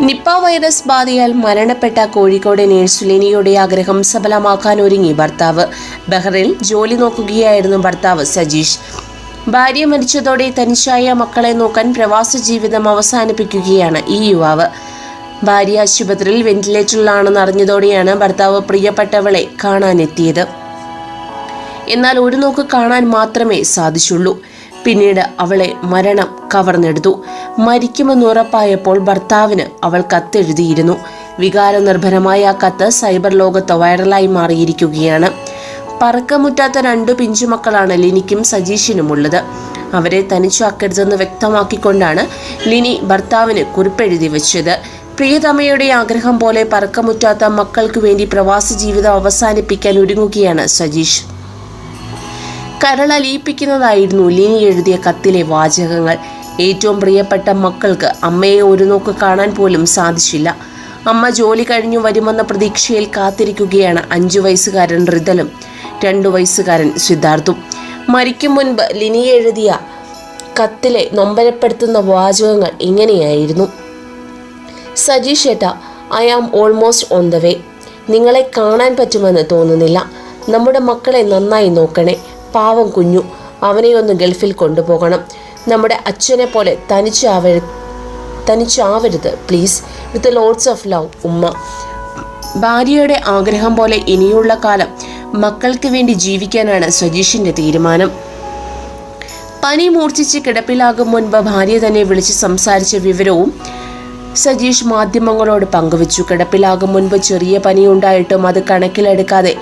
Nipah virus ബാധയാൽ മരണപ്പെട്ട Kozhikode nurse ലിനിയുടെ ആഗ്രഹം സഫലമാക്കാൻ ഒരുങ്ങി ഭർത്താവ്. ബഹ്റൈനിൽ ജോലി നോക്കുകയായിരുന്നു ഭർത്താവ് സജീഷ്. ഭാര്യ മരിച്ചതോടെ തനിച്ചായ മക്കളെ നോക്കാൻ പ്രവാസ ജീവിതം അവസാനിപ്പിക്കുകയാണ് ഈ യുവാവ്. ഭാര്യ ആശുപത്രിയിൽ വെന്റിലേറ്ററിലാണെന്ന് അറിഞ്ഞതോടെയാണ് ഭർത്താവ് പ്രിയപ്പെട്ടവളെ കാണാനെത്തിയത്. എന്നാൽ ഒരു നോക്ക് കാണാൻ മാത്രമേ സാധിച്ചുള്ളൂ. പിന്നീട് അവളെ മരണം കവർന്നെടുത്തു. മരിക്കുമെന്നുറപ്പായപ്പോൾ ഭർത്താവിന് അവൾ കത്തെഴുതിയിരുന്നു. വികാരനിർഭരമായ ആ കത്ത് സൈബർ ലോകത്ത് വൈറലായി മാറിയിരിക്കുകയാണ്. പറക്കമുറ്റാത്ത 2 പിഞ്ചുമക്കളാണ് ലിനിക്കും സജീഷിനുമുള്ളത്. അവരെ തനിച്ചാക്കരുതെന്ന് വ്യക്തമാക്കിക്കൊണ്ടാണ് ലിനി ഭർത്താവിന് കുറിപ്പെഴുതി വെച്ചത്. പ്രിയതമയുടെ ആഗ്രഹം പോലെ പറക്കമുറ്റാത്ത മക്കൾക്കു വേണ്ടി പ്രവാസ ജീവിതം അവസാനിപ്പിക്കാൻ ഒരുങ്ങുകയാണ് സജീഷ്. കരളലിയിപ്പിക്കുന്നതായിരുന്നു ലിനി എഴുതിയ കത്തിലെ വാചകങ്ങൾ. ഏറ്റവും പ്രിയപ്പെട്ട മക്കൾക്ക് അമ്മയെ ഒരു നോക്ക് കാണാൻ പോലും സാധിച്ചില്ല. അമ്മ ജോലി കഴിഞ്ഞു വരുമെന്ന പ്രതീക്ഷയിൽ കാത്തിരിക്കുകയാണ് 5 വയസ്സുകാരൻ റിതലും 2 വയസ്സുകാരൻ സിദ്ധാർത്ഥും. മരിക്കും മുൻപ് ലിനി എഴുതിയ കത്തിലെ നൊമ്പരപ്പെടുത്തുന്ന വാചകങ്ങൾ ഇങ്ങനെയായിരുന്നു: സജീഷ് ഏട്ടാ, I am almost on the way. നിങ്ങളെ കാണാൻ പറ്റുമെന്ന് തോന്നുന്നില്ല. നമ്മുടെ മക്കളെ നന്നായി നോക്കണേ. പാവം കുഞ്ഞു, അവനെ ഒന്ന് ഗൾഫിൽ കൊണ്ടുപോകണം. നമ്മുടെ അച്ഛനെ പോലെ തനിച്ചാവരുത് please. With lots of love, ഉമ്മ. ഭാര്യയുടെ ആഗ്രഹം പോലെ ഇനിയുള്ള കാലം മക്കൾക്ക് വേണ്ടി ജീവിക്കാനാണ് സജീഷിന്റെ തീരുമാനം. പനി മൂർച്ഛിച്ച് കിടപ്പിലാകും മുൻപ് ഭാര്യ തന്നെ വിളിച്ച് സംസാരിച്ച വിവരവും സജീഷ് മാധ്യമങ്ങളോട് പങ്കുവച്ചു. കിടപ്പിലാകും മുൻപ് ചെറിയ പനിയുണ്ടായിട്ടും അത് കണക്കിലെടുക്കാതെ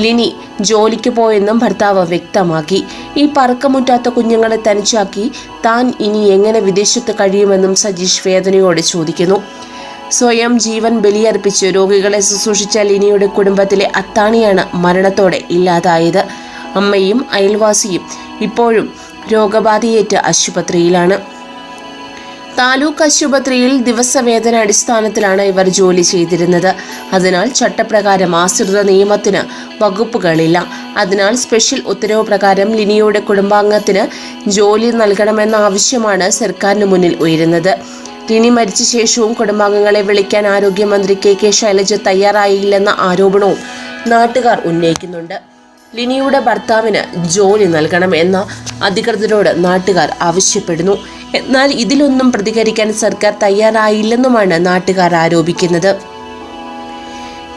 ലിനി ജോലിക്ക് പോയെന്നും ഭർത്താവ് വ്യക്തമാക്കി. ഈ പറക്കമുറ്റാത്ത കുഞ്ഞുങ്ങളെ തനിച്ചാക്കി താൻ ഇനി എങ്ങനെ വിദേശത്ത് കഴിയുമെന്നും സജീഷ് വേദനയോടെ ചോദിക്കുന്നു. സ്വയം ജീവൻ ബലിയർപ്പിച്ച് രോഗികളെ ശുശ്രൂഷിച്ച ലിനിയുടെ കുടുംബത്തിലെ അത്താണിയാണ് മരണത്തോടെ ഇല്ലാതായത്. അമ്മയും അയൽവാസിയും ഇപ്പോഴും രോഗബാധയേറ്റ് ആശുപത്രിയിലാണ്. താലൂക്ക് ആശുപത്രിയിൽ ദിവസവേതന അടിസ്ഥാനത്തിലാണ് ഇവർ ജോലി ചെയ്തിരുന്നത്. അതിനാൽ ചട്ടപ്രകാരം ആശ്രിത നിയമത്തിന് വകുപ്പുകളില്ല. അതിനാൽ സ്പെഷ്യൽ ഉത്തരവ് പ്രകാരം ലിനിയുടെ കുടുംബാംഗത്തിന് ജോലി നൽകണമെന്ന ആവശ്യമാണ് സർക്കാരിന് മുന്നിൽ ഉയരുന്നത്. ലിനി മരിച്ച ശേഷവും കുടുംബാംഗങ്ങളെ വിളിക്കാൻ ആരോഗ്യമന്ത്രി കെ ശൈലജ തയ്യാറായില്ലെന്ന ആരോപണവും നാട്ടുകാർ ഉന്നയിക്കുന്നുണ്ട്. ലിനിയുടെ ഭർത്താവിന് ജോലി നൽകണം എന്ന അധികൃതരോട് നാട്ടുകാർ ആവശ്യപ്പെടുന്നു. എന്നാൽ ഇതിലൊന്നും പ്രതികരിക്കാൻ സർക്കാർ തയ്യാറായില്ലെന്നുമാണ് നാട്ടുകാർ ആരോപിക്കുന്നത്.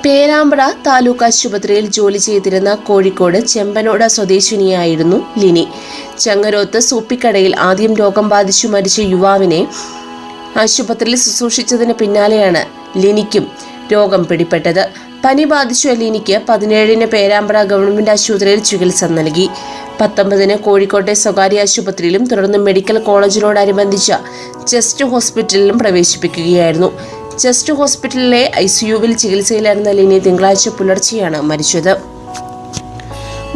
പേരാമ്പ്ര താലൂക്ക് ആശുപത്രിയിൽ ജോലി ചെയ്തിരുന്ന കോഴിക്കോട് ചെമ്പനോട് സ്വദേശിനിയായിരുന്നു ലിനി. ചങ്ങരോത്ത് സൂപ്പിക്കടയിൽ ആദ്യം രോഗം ബാധിച്ചു മരിച്ച യുവാവിനെ ആശുപത്രിയിൽ ശുശ്രൂഷിച്ചതിന് പിന്നാലെയാണ് ലിനിക്കും രോഗം പിടിപെട്ടത്. പനി ബാധിച്ച ലിനിക്ക് 17-ന് പേരാമ്പ്ര ഗവൺമെന്റ് ആശുപത്രിയിൽ ചികിത്സ നൽകി. 19-ന് കോഴിക്കോട്ടെ സ്വകാര്യ ആശുപത്രിയിലും തുടർന്ന് മെഡിക്കൽ കോളേജിനോടനുബന്ധിച്ച ചെസ്റ്റ് ഹോസ്പിറ്റലിലും പ്രവേശിപ്പിക്കുകയായിരുന്നു. ചെസ്റ്റ് ഹോസ്പിറ്റലിലെ ICUവിൽ ചികിത്സയിലായിരുന്ന ലിനി തിങ്കളാഴ്ച പുലർച്ചെയാണ് മരിച്ചത്.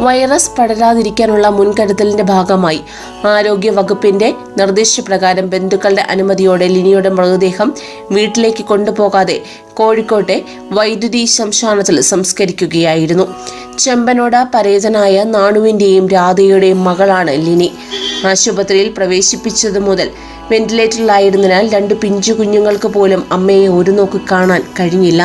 വൈറസ് പടരാതിരിക്കാനുള്ള മുൻകരുതലിന്റെ ഭാഗമായി ആരോഗ്യ വകുപ്പിന്റെ നിർദ്ദേശപ്രകാരം ബന്ധുക്കളുടെ അനുമതിയോടെ ലിനിയുടെ മൃതദേഹം വീട്ടിലേക്ക് കൊണ്ടുപോകാതെ കോഴിക്കോട്ടെ വൈദ്യുതി ശ്മശാനത്തിൽ സംസ്കരിക്കുകയായിരുന്നു. ചെമ്പനോട് പരേതനായ നാണുവിന്റെയും രാധയുടെയും മകളാണ് ലിനി. ആശുപത്രിയിൽ പ്രവേശിപ്പിച്ചതു മുതൽ വെന്റിലേറ്ററിലായിരുന്നതിനാൽ 2 പിഞ്ചു കുഞ്ഞുങ്ങൾക്ക് പോലും അമ്മയെ ഒരു നോക്ക് കാണാൻ കഴിഞ്ഞില്ല.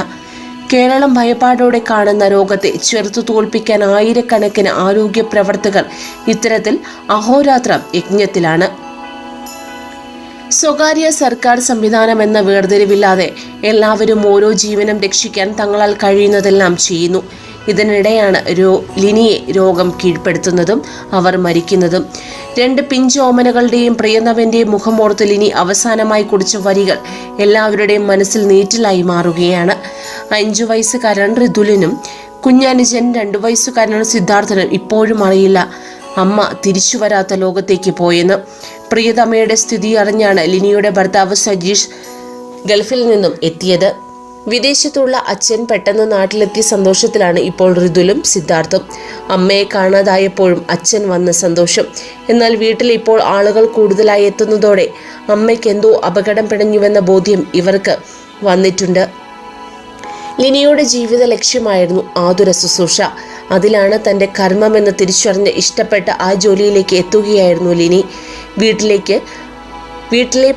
കേരളം ഭയപ്പാടോടെ കാണുന്ന രോഗത്തെ ചെറുത്തു തോൽപ്പിക്കാൻ ആയിരക്കണക്കിന് ആരോഗ്യ പ്രവർത്തകർ ഇത്തരത്തിൽ അഹോരാത്രം യജ്ഞത്തിലാണ്. സ്വകാര്യ സർക്കാർ സംവിധാനം എന്ന വേർതിരിവില്ലാതെ എല്ലാവരും ഓരോ ജീവനും രക്ഷിക്കാൻ തങ്ങളാൽ കഴിയുന്നതെല്ലാം ചെയ്യുന്നു. ഇതിനിടെയാണ് ലിനിയെ രോഗം കീഴ്പ്പെടുത്തുന്നതും അവർ മരിക്കുന്നതും. 2 പിഞ്ചോമനകളുടെയും പ്രിയതമന്റെയും മുഖമോർത്ത് ലിനി അവസാനമായി കുറിച്ച വരികൾ എല്ലാവരുടെയും മനസ്സിൽ നീറ്റിലായി മാറുകയാണ്. 5 വയസ്സുകാരൻ ഋതുലിനും കുഞ്ഞനുജൻ 2 വയസ്സുകാരൻ സിദ്ധാർത്ഥനും ഇപ്പോഴും അറിയില്ല അമ്മ തിരിച്ചു വരാത്ത ലോകത്തേക്ക് പോയെന്ന്. പ്രിയതമയുടെ സ്ഥിതി അറിഞ്ഞാണ് ലിനിയുടെ ഭർത്താവ് സജീഷ് ഗൾഫിൽ നിന്നും എത്തിയത്. വിദേശത്തുള്ള അച്ഛൻ പെട്ടെന്ന് നാട്ടിലെത്തിയ സന്തോഷത്തിലാണ് ഇപ്പോൾ ഋതുലും സിദ്ധാർത്ഥും. അമ്മയെ കാണാതായപ്പോഴും അച്ഛൻ വന്ന സന്തോഷം. എന്നാൽ വീട്ടിൽ ഇപ്പോൾ ആളുകൾ കൂടുതലായി എത്തുന്നതോടെ അമ്മയ്ക്ക് എന്തോ അപകടം പിടഞ്ഞുവെന്ന ബോധ്യം ഇവർക്ക് വന്നിട്ടുണ്ട്. ലിനിയുടെ ജീവിത ലക്ഷ്യമായിരുന്നു ആതുര ശുശ്രൂഷ. അതിലാണ് തൻ്റെ കർമ്മമെന്ന് തിരിച്ചറിഞ്ഞ് ഇഷ്ടപ്പെട്ട ആ ജോലിയിലേക്ക് എത്തുകയായിരുന്നു ലിനി. വീട്ടിലെ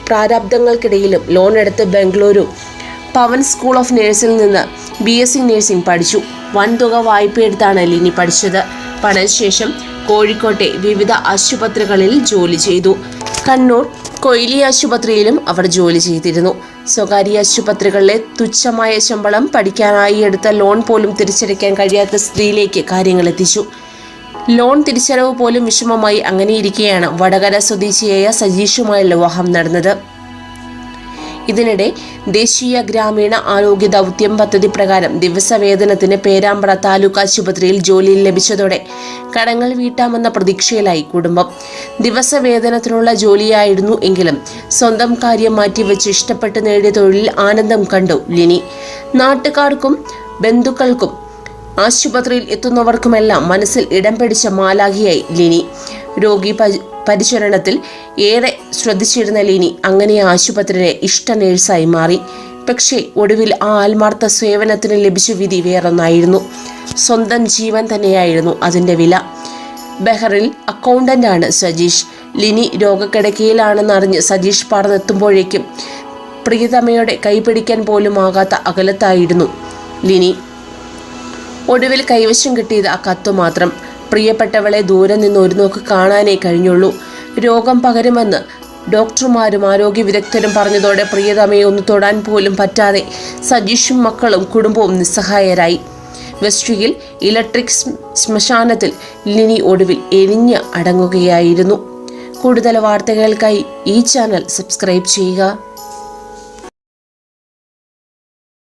പ്രാരാബ്ദങ്ങൾക്കിടയിലും ലോൺ എടുത്ത് ബംഗളൂരു പവൻ സ്കൂൾ ഓഫ് നഴ്സിൽ നിന്ന് BSc നഴ്സിംഗ് പഠിച്ചു. വൻതുക വായ്പയെടുത്താണ് ലിനി പഠിച്ചത്. പഠനശേഷം കോഴിക്കോട്ടെ വിവിധ ആശുപത്രികളിൽ ജോലി ചെയ്തു. കണ്ണൂർ കൊയിലി ആശുപത്രിയിലും അവർ ജോലി ചെയ്തിരുന്നു. സ്വകാര്യ ആശുപത്രികളിലെ തുച്ഛമായ ശമ്പളം പഠിക്കാനായി എടുത്ത ലോൺ പോലും തിരിച്ചടയ്ക്കാൻ കഴിയാത്ത സ്ഥിതിയിലേക്ക് കാര്യങ്ങൾ എത്തിച്ചു. ലോൺ തിരിച്ചടവ് പോലും വിഷമമായി. അങ്ങനെയിരിക്കെയാണ് വടകര സ്വദേശിയായ സജീഷുമായുള്ള വിവാഹം നടന്നത്. ഇതിനിടെ ദേശീയ ഗ്രാമീണ ആരോഗ്യ ദൗത്യം പദ്ധതി പ്രകാരം ദിവസവേതനത്തിന് പേരാമ്പ്ര താലൂക്ക് ആശുപത്രിയിൽ ജോലി ലഭിച്ചതോടെ കടങ്ങൾ വീട്ടാമെന്ന പ്രതീക്ഷയിലായി കുടുംബം. ദിവസവേതനത്തിനുള്ള ജോലിയായിരുന്നു എങ്കിലും സ്വന്തം കാര്യം മാറ്റിവെച്ച് ഇഷ്ടപ്പെട്ട് നേടിയ തൊഴിലിൽ ആനന്ദം കണ്ടു ലിനി. നാട്ടുകാർക്കും ബന്ധുക്കൾക്കും ആശുപത്രിയിൽ എത്തുന്നവർക്കുമെല്ലാം മനസ്സിൽ ഇടം പിടിച്ച മാലാഖിയായി ലിനി. രോഗി പരിചരണത്തിൽ ഏറെ ശ്രദ്ധിച്ചിരുന്ന ലിനി അങ്ങനെ ആശുപത്രിയിലെ ഇഷ്ട നേഴ്സായി മാറി. പക്ഷേ ഒടുവിൽ ആ ആത്മാർത്ഥ സേവനത്തിന് ലഭിച്ച വിധി വേറൊന്നായിരുന്നു. സ്വന്തം ജീവൻ തന്നെയായിരുന്നു അതിൻ്റെ വില. ബഹറിൽ അക്കൗണ്ടന്റാണ് സജീഷ്. ലിനി രോഗക്കിടക്കയിലാണെന്നറിഞ്ഞ് സജീഷ് പറന്നെത്തുമ്പോഴേക്കും പ്രിയതമയുടെ കൈപിടിക്കാൻ പോലും ആകാത്ത അകലത്തായിരുന്നു ലിനി. ഒടുവിൽ കൈവശം കിട്ടിയത് ആ കത്തു മാത്രം. പ്രിയപ്പെട്ടവളെ ദൂരെ നിന്ന് ഒരു നോക്ക് കാണാനേ കഴിഞ്ഞുള്ളൂ. രോഗം പകരുമെന്ന് ഡോക്ടർമാരും ആരോഗ്യ വിദഗ്ധരും പറഞ്ഞതോടെ പ്രിയതമയെ ഒന്ന് തൊടാൻ പോലും പറ്റാതെ സജീഷും മക്കളും കുടുംബവും നിസ്സഹായരായി. വെസ്ട്രിയിൽ ഇലക്ട്രിക് ശ്മശാനത്തിൽ ലിനി ഒടുവിൽ എരിഞ്ഞ് അടങ്ങുകയായിരുന്നു. കൂടുതൽ വാർത്തകൾക്കായി ഈ ചാനൽ സബ്സ്ക്രൈബ് ചെയ്യുക.